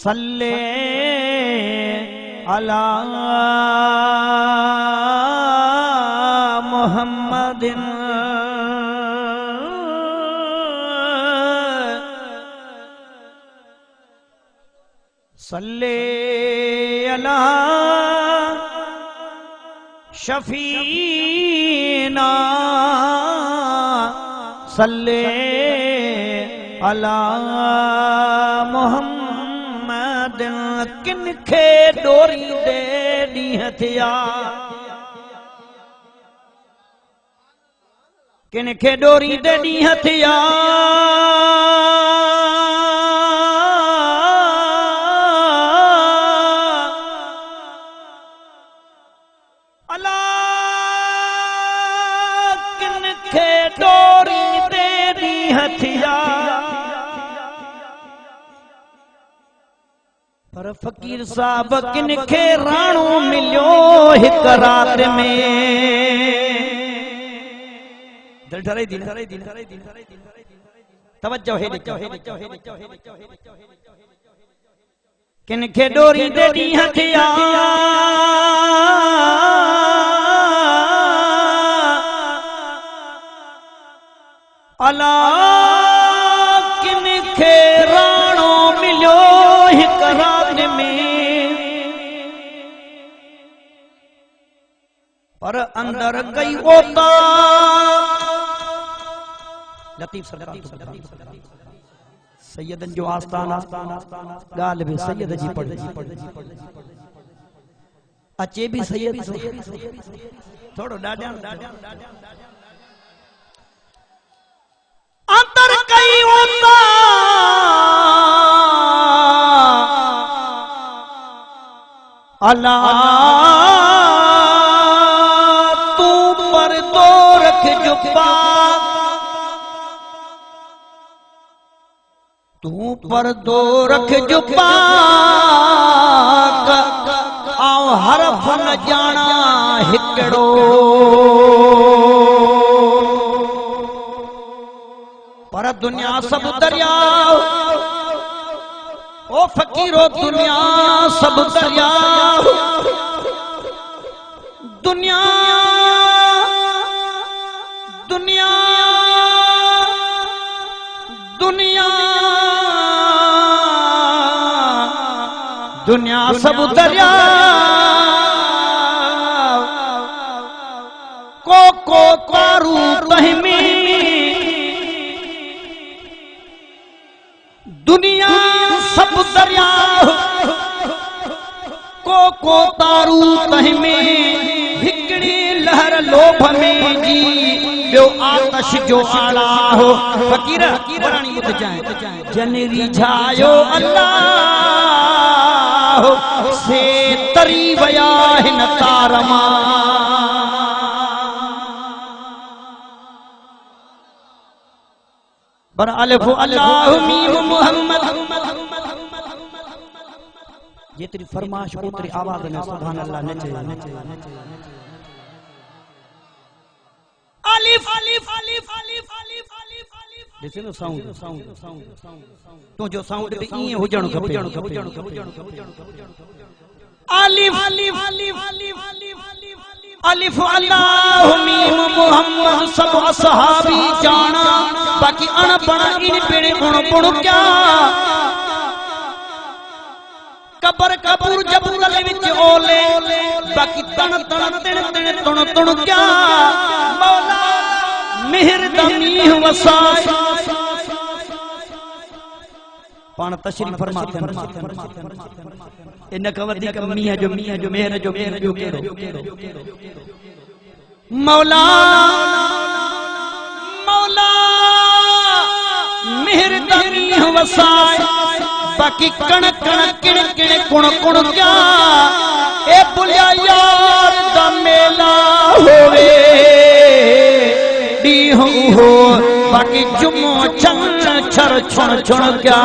सल्ले अला मुहम्मदिन सल्ले अला शफीना सल्ले अला मुहम्मदिन। किनखे डोरी दे ॾींहं थिया, किनखे डोरी दे ॾींहं थिया, अला किनखे डोरी दे ॾींहं थिया। पर फकीर साहब किनखे राणो मिलियो हिक रात में। दिल ठरे दिन तवज्जो है किनखे डोरी दे ॾींहं थिया, अला किनखे राणो मिलियो हिक रात में। पर अंदर गई ओता लतीफ सरकार सैयदन जो आस्ताना गाल भी सैयद जी पढ़ अचे भी सैयद थोड़ो डाड्या अंदर गई ओता अला तू पर दो रख जुब्बा, तू पर दो रख जुब्बा आऊं हरफ न जाना हिकड़ो। पर दुनिया सब दरिया ओ फकीरो, दुनिया सब दरिया, दुनिया दुनिया दुनिया दुनिया सब दरिया, को तारू तहमी दुनिया सब दरिया, को तारू तहमी हिकड़ी लहर लोभ में जी ॿियो आतश जो आला हो। फकीर पुराणी ॿुध जाए जन रिझायो अल्लाह से तरी वया हिन तार मां। बर अलिफ अल्लाह मीम मुहम्मद जेतरी फरमाश ओतरी आवाज में सुभान अल्लाह नचे। अलिफ अलिफ अलिफ अलिफ अलिफ अलिफ ॾिसे न साउंड तो जो साउंड बि ईअं हुजणो खपे। अलिफ अलिफ अलिफ अलिफ अलिफ अल्लाह मीम मुहम्मद सब असहाबी जाना बाकी अणपण इन पेड़े उण क्या कबर कपूर जबूरल विच ओले बाकी तण तण तिण तिण तुण तुण क्या मौला मेहर दमी वसाए पाण तशरीफ फरमाते इन कवदी का मियां जो मेहर जो केड़ो मौला मौला मेहर दमी वसाए बाकी कण कण किण किण कुण कुण क्या ए बुलिया यार दा मेला होवे दी हो बाकी जुमो छन छर छुण छुण क्या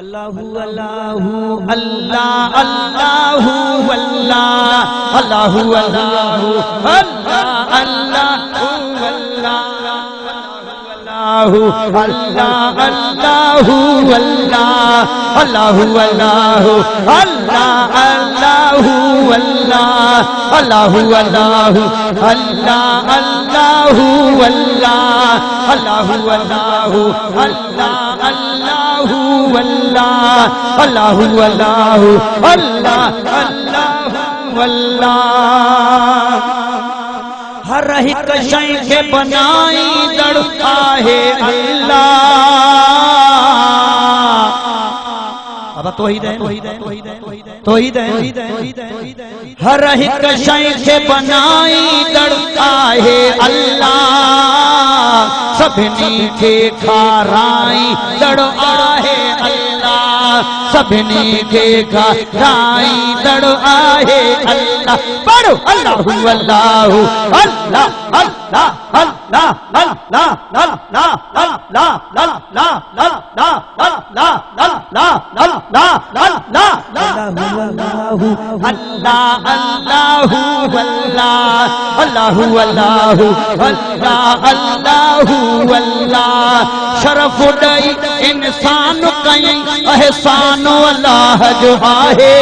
अल्लाहु अल्लाहु अल्लाह अल्लाहु अल्लाह अल्लाहु अल्लाहु अल्लाह अल्लाहु अल्लाह अल्लाहु अल्लाह अल्लाहु अल्लाह अल्लाहु अल्लाहु अल्लाह अल्लाहु अल्लाह अल्लाहु अल्लाहु अल्लाह अल्लाहु अल्लाह अल्लाहु अल्लाहु अल्लाह अल्लाहु अल्लाह अल्लाहु अल्लाहु अल्लाह अल्लाहु अल्लाह। हर हिक शइ खे बनाई दड़ आहे अल्लाह। अब तौहीद है हर हिक शइ खे बनाई दड़ आहे अल्लाह। सभिनी खे खाराई दड़ आहे अल्लाह। सभिनी खे खाराई दड़ आहे अल्लाह। पढ़ो अल्लाहु अल्लाहु अल्लाह अल्लाह अल्लाह अल्लाह अल्लाह अल्लाह अल्लाह अल्लाह अल्लाह अल्लाह अल्लाह अल्लाह अल्लाहु अल्लाह अल्लाहु अल्लाह अल्लाहु अल्लाहु अल्लाह अल्लाहु अल्लाह। शरफ ॾई इंसान कई एहसान अल्लाह जो आहे।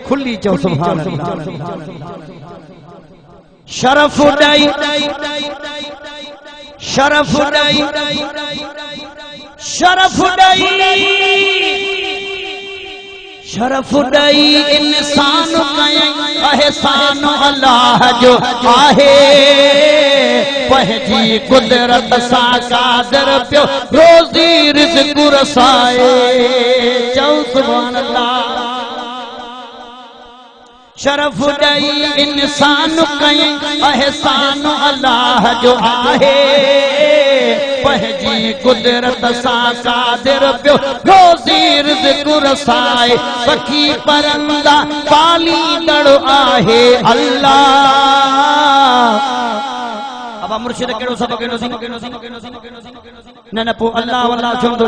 खुली चो सुभान अल्लाह। शरफ ॾई शरफ ॾई शरफ ॾई शरफ ॾई इंसान कई एहसान अल्लाह जो आहे। पंहिंजी कुदरत सां कादर पियो रोज़ी रिज़्क़ रसाए। चओ सुभान अल्लाह। शरफ ॾई इंसान कई एहसान अल्लाह जो आहे। पंहिंजी कुदरत सां कादिर पियो रोज़ी रिज़्क़ रसाए। पखी परंदा पालींदड़ आहे अल्लाह। अब मुर्शिद केड़ो सबक न न पो अल्लाह अल्लाह चवंदो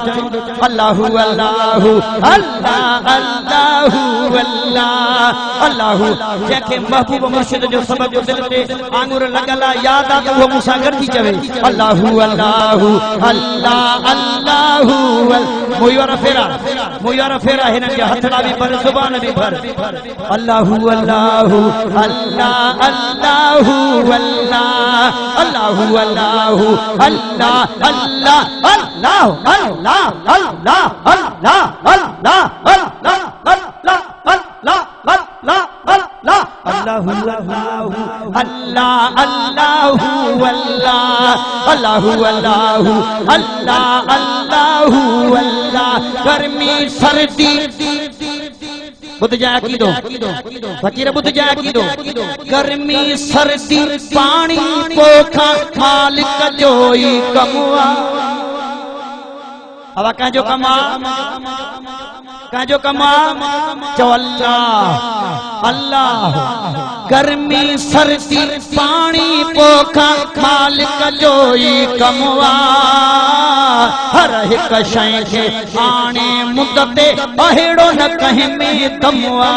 अल्लाहु अल्लाहु अल्लाह अल्लाहु अल्लाह अल्लाहु। जंहिंखे महबूब मुर्शिद जो सबक दिल ते आंगुर लॻल आहे यादि आहे त उहो मूंसां गॾु थी चवे अल्लाहु अल्लाहु अल्लाह अल्लाहु। मुयार फेरा हिननि जा हथड़ा बि भर ज़ुबान बि भर अल्लाहु अल्लाहु अल्लाह अल्लाहु अल्लाह अल्लाहु अल्लाहु अल्लाह अल्लाह अल्लाह अल्लाह अल्लाह अल्लाह अल्लाह अल्लाह अल्लाह अल्लाह अल्लाह अल्लाह अल्लाहु अल्लाह अल्लाहु अल्लाह अल्लाहु अल्लाहु अल्लाह अल्लाहु अल्लाह। गर्मी सर्दी बुध जा अकीदो फकीर बुध जा अकीदो। गर्मी सर्दी पानी पोखा मालिक जो ही कमुआ। अब कंहिंजो कमा कंहिंजो कमा चो अल्लाह अल्लाह। गर्मी सर्दी पानी पोखा मालिक जो ही कमुआ। हर हिक शइ खे आणे मुद ते अहिड़ो न कंहिं में दमुआ।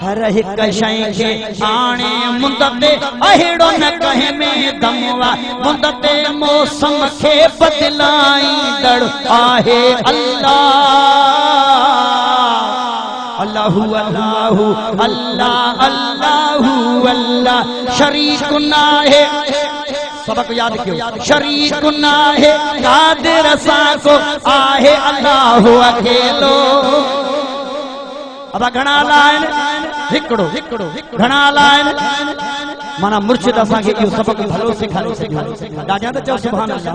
हर हिक शइ खे आणे मुद ते अहिड़ो न कंहिं में दमुआ। मुद ते मौसम खे बदिलाईंदड़ आहे अल्लाह। अल्लाहु अल्लाहु अल्लाह अल्लाहु अल्लाह। शरीक नाहे सबक याद कयो शरीक नाहे कादिर सां को आहे अल्लाहु अकेलो। अब घणा लाइन हिकड़ो घणा लाइन माना मुर्शिद असांखे इहो सबक भलो सेखारे ॾाढा त चओ सुभान अल्लाह।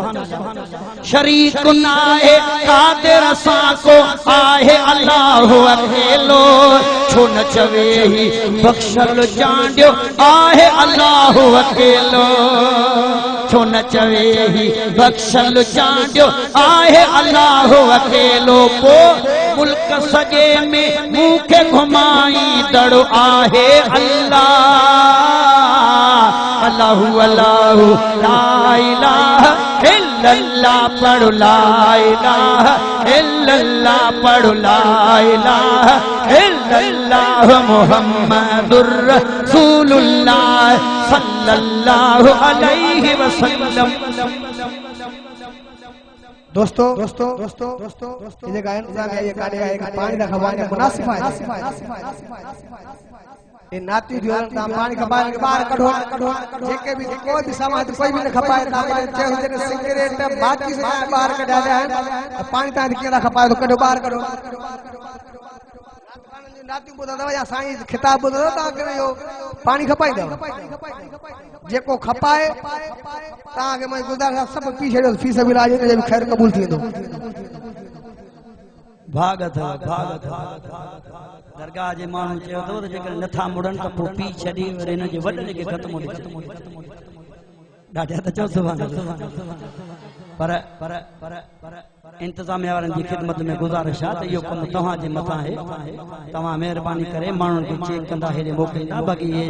शरीक नाहे कादिर सां को आहे अल्लाहु अकेलो। छो न चवे ही बख्शल जांडियो आहे अल्लाहु अकेलो। छो न चवे ही बख्शल जांडियो आहे अल्लाहु अकेलो। पो मुल्क सॼे में मूंखे घुमाई दड़ आहे अल्लाह। अल्लाहु अल्लाहु ला इलाहा इल्ला इल्लल्लाह पढ़ो ला इलाहा इल्लल्लाह पढ़ो ला इलाहा इल्लल्लाह मुहम्मदुर रसूलुल्लाह सल्लल्लाहु अलैहि वसल्लम। दोस्तों ये गायन है, ये गाने का पानी का खवाने मुनासिब है। ये नाती जो पानी खपाए के बाहर कढो जेके भी कोई भी समाज कोई भी न खपाए ता चाहे हुजे सिगरेट बाकी से बाहर कढा दे पानी ता केड़ा खपाए तो कढो बाहर कढो। नाती बुधा दवा या साईं खिताब बुधा ता करे यो पानी खपाई दो जेको खपाए ता के मैं गुजार सब पीछे फी सबिल आज ने खैर कबूल थी दो। भागत दरगाह जे मानू चयो तो जेकर नथा मुड़न त पो पी छडी वरे न जे वडन के खत्म हो डाढा त चो सुभान पर इंतजामिया वारन जी खिदमत में गुजारिश है यो कम तवा जे मथा है तवा मेहरबानी करे मानू के चेक कंदा हेडे मोकलिंदा बाकी ये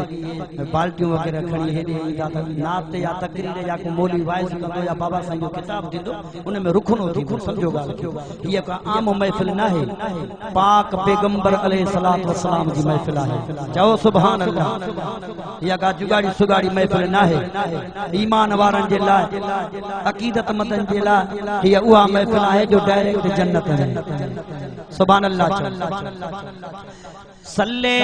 बाल्टियों वगैरह खणी हेडे इंदा त नात या तकरीर या को मौलवी वाइज कंदो या बाबा साईं जो किताब दिंदो उन में रुखनो थी समझो गाल ये का आम महफिल ना है पाक पैगंबर अलैहि सलात व सलाम जी महफिल है। चओ सुभान अल्लाह। या का जुगाड़ी सुगाड़ी महफिल ना है ईमान वारन जे ला अकीदत मतन जे ला ये उहा महफिल है जो डायरेक्ट जन्नत है। सुभान अल्लाह। सल्ले